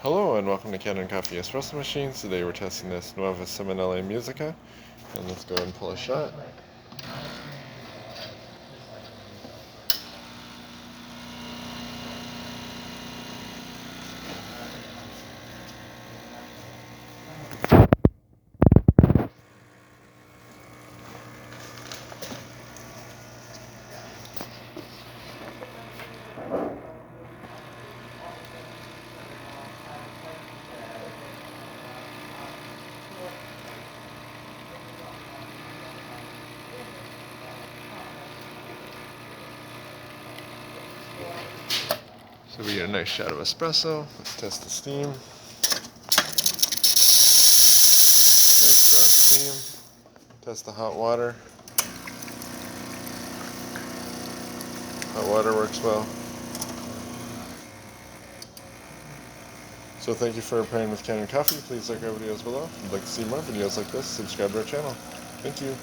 Hello and welcome to Kanen Coffee Espresso Machines. Today we're testing this Nuova Simonelli Musica, and let's go ahead and pull a shot. So we get a nice shot of espresso. Let's test the steam. Nice strong steam. Test the hot water. Hot water works well. So thank you for pairing with Kanen Coffee. Please like our videos below. If you'd like to see more videos like this, subscribe to our channel. Thank you.